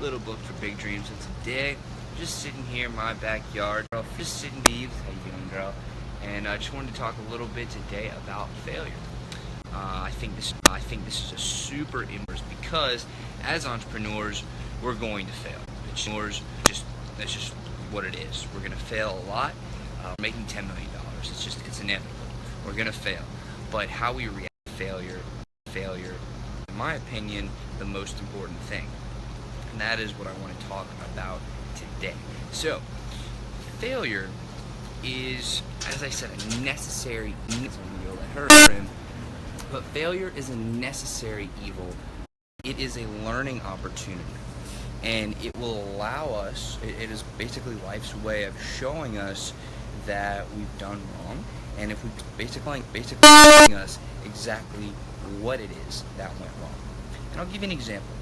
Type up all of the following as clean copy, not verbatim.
Little Book for Big Dreams. And today, just sitting here in my backyard, just sitting Eve. How you doing, girl? And I just wanted to talk a little bit today about failure. I think this is a super important because as entrepreneurs, we're going to fail. That's just what it is. We're going to fail a lot. Making $10 million. It's inevitable. We're going to fail. But how we react to failure, in my opinion, the most important thing. And that is what I want to talk about today. So, failure is, as I said, a necessary evil. But failure is a necessary evil. It is a learning opportunity. And it will allow us, it is basically life's way of showing us that we've done wrong, and if we basically showing us exactly what it is that went wrong. And I'll give you an example.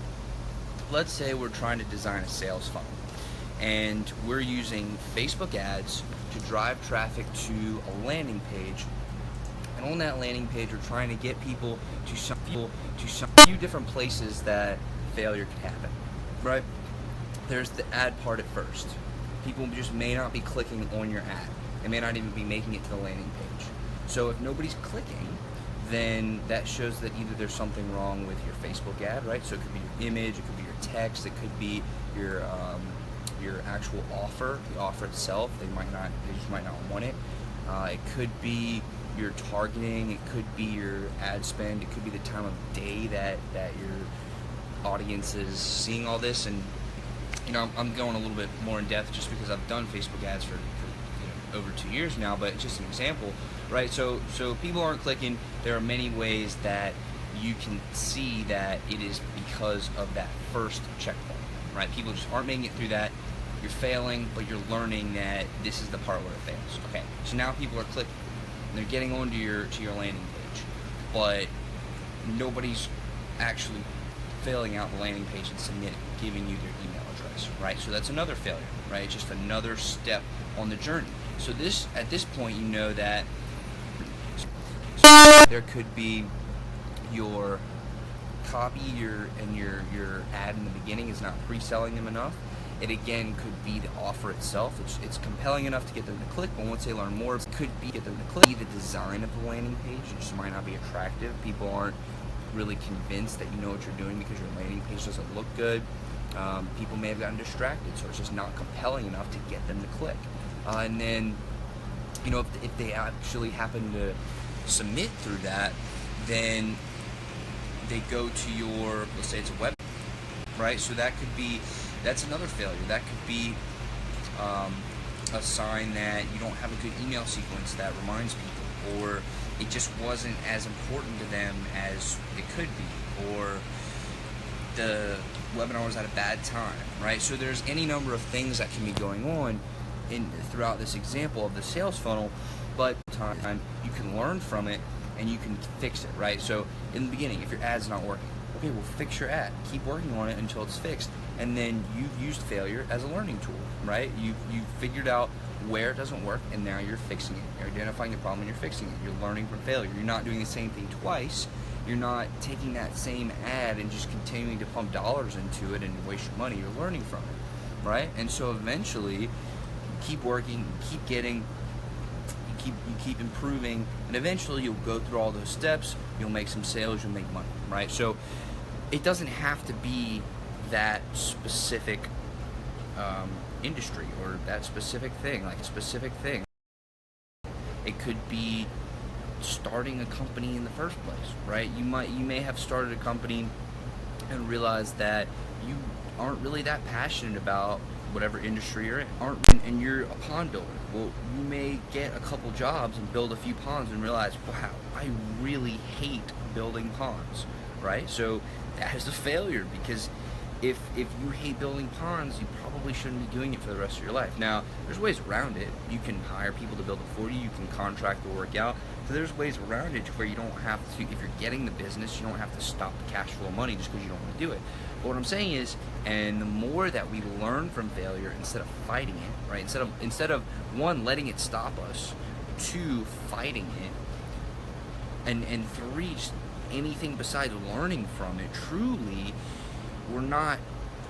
Let's say we're trying to design a sales funnel, and we're using Facebook ads to drive traffic to a landing page. And on that landing page, we're trying to get people to some few different places that failure could happen. Right? There's the ad part at first. People just may not be clicking on your ad. They may not even be making it to the landing page. So if nobody's clicking, then that shows that either there's something wrong with your Facebook ad, right? So it could be your image, it could be your text, it could be your actual offer, the offer itself. They just might not want it. It could be your targeting, it could be your ad spend, it could be the time of day that your audience is seeing all this. And I'm going a little bit more in depth just because I've done Facebook ads for over 2 years now, but it's just an example, right? So people aren't clicking. There are many ways that you can see that it is because of that first checkpoint, right? People just aren't making it through that. You're failing, but you're learning that this is the part where it fails. Okay, so now people are clicking. They're getting onto your landing page, but nobody's actually filling out the landing page and submitting, giving you their email address, right? So that's another failure, right? Just another step on the journey. So at this point, you know that there could be your copy, your ad in the beginning is not pre-selling them enough. It again could be the offer itself. It's compelling enough to get them to click, but once they learn more, it could be get them to click. The design of the landing page, it just might not be attractive. People aren't really convinced that you know what you're doing because your landing page doesn't look good. People may have gotten distracted, so it's just not compelling enough to get them to click. And then, if they actually happen to submit through that, then they go to your, let's say it's a web, right? So that's another failure. That could be a sign that you don't have a good email sequence that reminds people, or it just wasn't as important to them as it could be, or the webinar was at a bad time, right? So there's any number of things that can be going on throughout this example of the sales funnel, but time you can learn from it and you can fix it, right? So in the beginning, if your ad's not working, okay, well, fix your ad. Keep working on it until it's fixed, and then you've used failure as a learning tool, right? You've figured out where it doesn't work, and now you're fixing it. You're identifying the problem and you're fixing it. You're learning from failure. You're not doing the same thing twice. You're not taking that same ad and just continuing to pump dollars into it and waste your money. You're learning from it, right? And so eventually, you keep working, you keep improving, and eventually you'll go through all those steps. You'll make some sales. You'll make money, right? So it doesn't have to be that specific industry or that specific thing, like a specific thing. It could be starting a company in the first place, right? You may have started a company and realized that you aren't really that passionate about whatever industry you're in, and you're a pond builder. Well, you may get a couple jobs and build a few ponds and realize, wow, I really hate building ponds, right? So that is a failure, because if you hate building ponds, you probably shouldn't be doing it for the rest of your life. Now, there's ways around it. You can hire people to build it for you. You can contract the work out. So there's ways around it to where you don't have to, if you're getting the business, you don't have to stop the cash flow money just because you don't want to do it. But what I'm saying is, and the more that we learn from failure instead of fighting it, right? Instead of one, letting it stop us, two, fighting it, and three, just anything besides learning from it, truly, we're not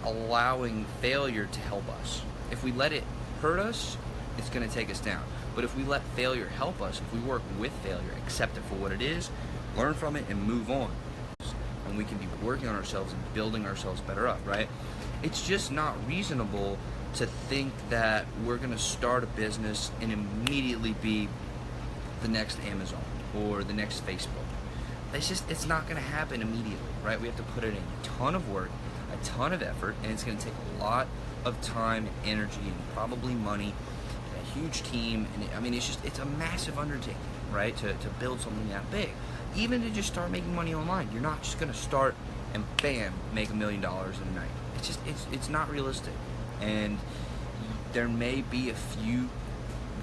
allowing failure to help us. If we let it hurt us, it's going to take us down. But if we let failure help us, if we work with failure, accept it for what it is, learn from it, and move on, and we can be working on ourselves and building ourselves better up, right? It's just not reasonable to think that we're going to start a business and immediately be the next Amazon or the next Facebook. It's not going to happen immediately, right? We have to put in a ton of work, a ton of effort, and it's going to take a lot of time and energy and probably money, a huge team, and I mean, it's a massive undertaking, right? To build something that big. Even to just start making money online, you're not just going to start and bam, make $1 million in a night. It's not realistic, and there may be a few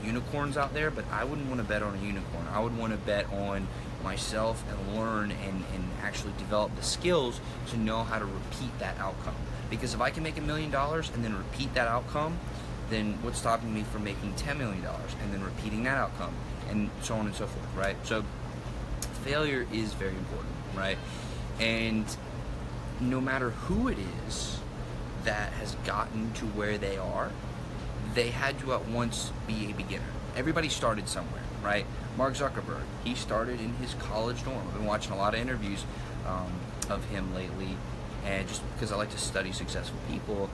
unicorns out there, but I wouldn't want to bet on a unicorn. I would want to bet on myself and learn and actually develop the skills to know how to repeat that outcome. Because if I can make $1 million and then repeat that outcome, then what's stopping me from making $10 million and then repeating that outcome, and so on and so forth, right? So failure is very important, right? And no matter who it is that has gotten to where they are, they had to at once be a beginner. Everybody started somewhere, right? Mark Zuckerberg, he started in his college dorm. I've been watching a lot of interviews of him lately, and just because I like to study successful people,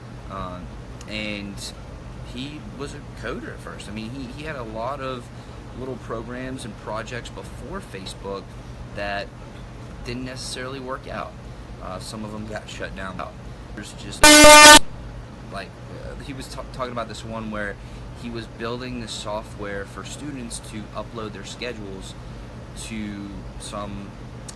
and he was a coder at first. I mean, he had a lot of little programs and projects before Facebook that didn't necessarily work out. Some of them got shut down. There's just like he was talking about this one where he was building the software for students to upload their schedules to some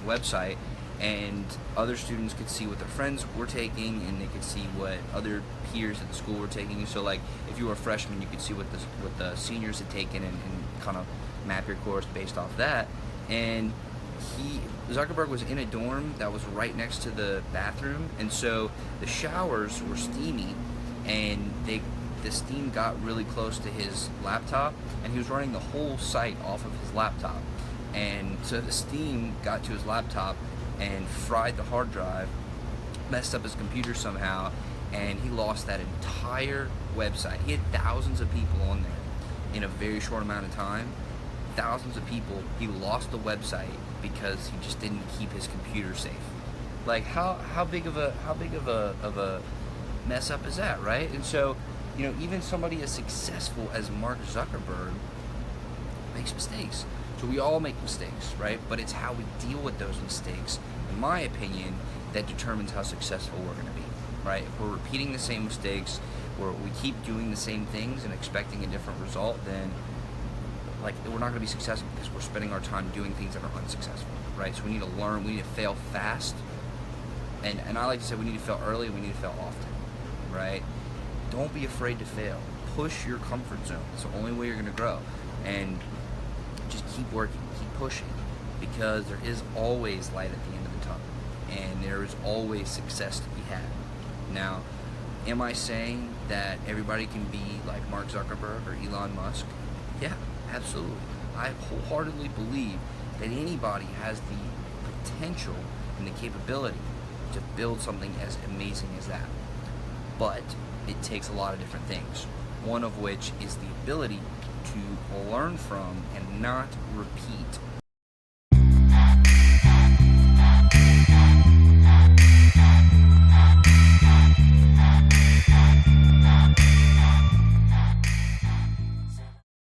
website, and other students could see what their friends were taking, and they could see what other peers at the school were taking. So like if you were a freshman, you could see what the seniors had taken and kind of map your course based off that. And Zuckerberg was in a dorm that was right next to the bathroom, and so the showers were steamy, and the steam got really close to his laptop, and he was running the whole site off of his laptop. And so the steam got to his laptop and fried the hard drive, messed up his computer somehow, and he lost that entire website. He had thousands of people on there in a very short amount of time. Thousands of people. He lost the website because he just didn't keep his computer safe. Like how big of a mess up is that, right? And so, you know, even somebody as successful as Mark Zuckerberg makes mistakes. So we all make mistakes, right? But it's how we deal with those mistakes, in my opinion, that determines how successful we're going to be, right? If we're repeating the same mistakes, or we keep doing the same things and expecting a different result, then like we're not going to be successful because we're spending our time doing things that are unsuccessful, right? So we need to learn, we need to fail fast, and I like to say we need to fail early, we need to fail often, right? Don't be afraid to fail. Push your comfort zone. It's the only way you're going to grow. And just keep working, keep pushing, because there is always light at the end of the tunnel, and there is always success to be had. Now, am I saying that everybody can be like Mark Zuckerberg or Elon Musk? Yeah, absolutely. I wholeheartedly believe that anybody has the potential and the capability to build something as amazing as that. But it takes a lot of different things, one of which is the ability to learn from and not repeat